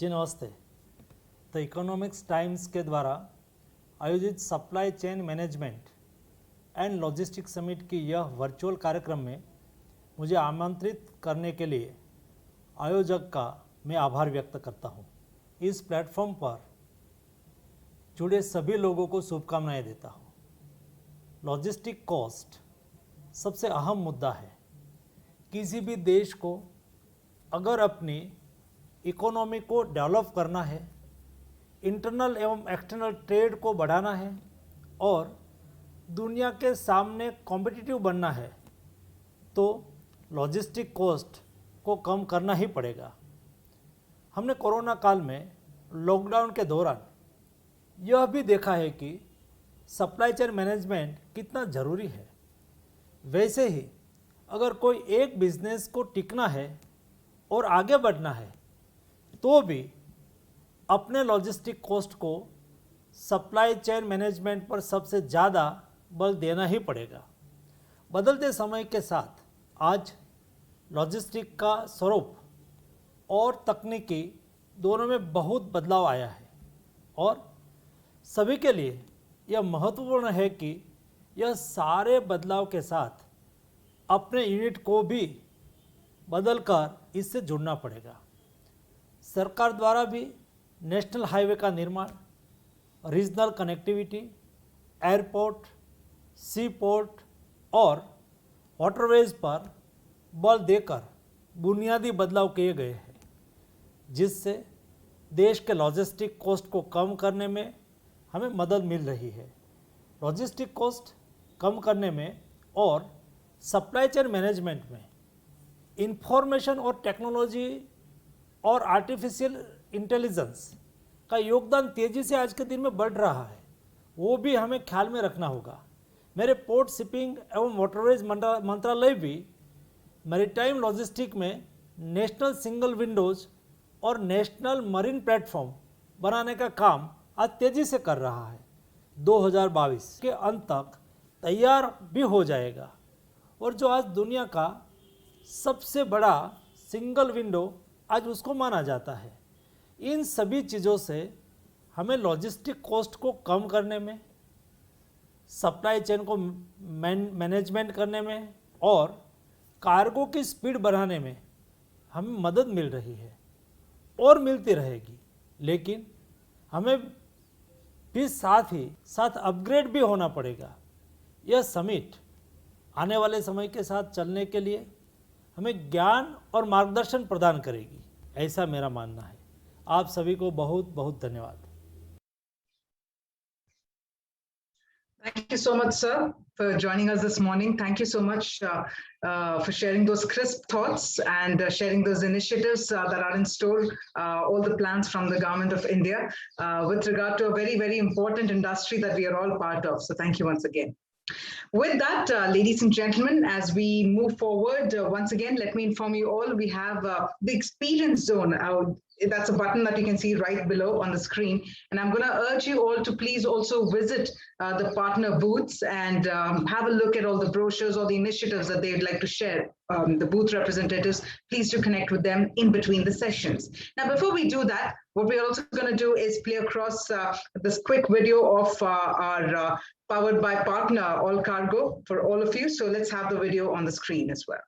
जी नमस्ते। The economics times के द्वारा आयोजित supply chain management and logistics summit की यह वर्चुअल कार्यक्रम में मुझे आमंत्रित करने के लिए आयोजक का मैं आभार व्यक्त करता हूँ। इस प्लेटफॉर्म पर जुड़े सभी लोगों को शुभकामनाएं देता हूँ। लॉजिस्टिक कॉस्ट सबसे अहम मुद्दा है। किसी भी देश को अगर अपनी इकोनॉमी को डेवलप करना है, इंटरनल एवं एक्सटर्नल ट्रेड को बढ़ाना है और दुनिया के सामने कॉम्पिटिटिव बनना है, तो लॉजिस्टिक कॉस्ट को कम करना ही पड़ेगा। हमने कोरोना काल में लॉकडाउन के दौरान यह भी देखा है कि सप्लाई चेन मैनेजमेंट कितना ज़रूरी है। वैसे ही अगर कोई एक बिजनेस को टिकना है और आगे बढ़ना है तो भी अपने लॉजिस्टिक कॉस्ट को सप्लाई चेन मैनेजमेंट पर सबसे ज़्यादा बल देना ही पड़ेगा। बदलते समय के साथ आज लॉजिस्टिक का स्वरूप और तकनीकी दोनों में बहुत बदलाव आया है और सभी के लिए यह महत्वपूर्ण है कि यह सारे बदलाव के साथ अपने यूनिट को भी बदलकर इससे जुड़ना पड़ेगा। सरकार द्वारा भी नेशनल हाईवे का निर्माण, रीजनल कनेक्टिविटी, एयरपोर्ट, सी पोर्ट और वाटरवेज पर बल देकर बुनियादी बदलाव किए गए हैं, जिससे देश के लॉजिस्टिक कॉस्ट को कम करने में हमें मदद मिल रही है। लॉजिस्टिक कॉस्ट कम करने में और सप्लाई चेन मैनेजमेंट में इंफॉर्मेशन और टेक्नोलॉजी और आर्टिफिशियल इंटेलिजेंस का योगदान तेज़ी से आज के दिन में बढ़ रहा है, वो भी हमें ख्याल में रखना होगा। मेरे पोर्ट शिपिंग एवं वाटरवेज मंत्रालय भी मैरीटाइम लॉजिस्टिक में नेशनल सिंगल विंडोज़ और नेशनल मरीन प्लेटफॉर्म बनाने का काम आज तेज़ी से कर रहा है। 2022 के अंत तक तैयार भी हो जाएगा और जो आज दुनिया का सबसे बड़ा सिंगल विंडो आज उसको माना जाता है। इन सभी चीज़ों से हमें लॉजिस्टिक कॉस्ट को कम करने में, सप्लाई चेन को मैनेजमेंट करने में और कार्गो की स्पीड बढ़ाने में हमें मदद मिल रही है और मिलती रहेगी। लेकिन हमें भी साथ ही साथ अपग्रेड भी होना पड़ेगा। यह समिट आने वाले समय के साथ चलने के लिए हमें ज्ञान और मार्गदर्शन प्रदान करेगी, ऐसा मेरा मानना है। आप सभी को बहुत बहुत धन्यवाद। Thank you so much, sir, for joining us this morning. Thank you so much for sharing those crisp thoughts and sharing those initiatives that are in store, all the plans from the Government of India with regard to a very, very important industry that we are all part of. So thank you once again. With that, ladies and gentlemen, as we move forward, once again, let me inform you all, we have the experience zone. That's a button that you can see right below on the screen. And I'm going to urge you all to please also visit the partner booths and have a look at all the brochures or the initiatives that they'd like to share. The booth representatives, please do connect with them in between the sessions. Now, before we do that, what we're also going to do is play across this quick video of our powered by partner All Cargo for all of you. So let's have the video on the screen as well.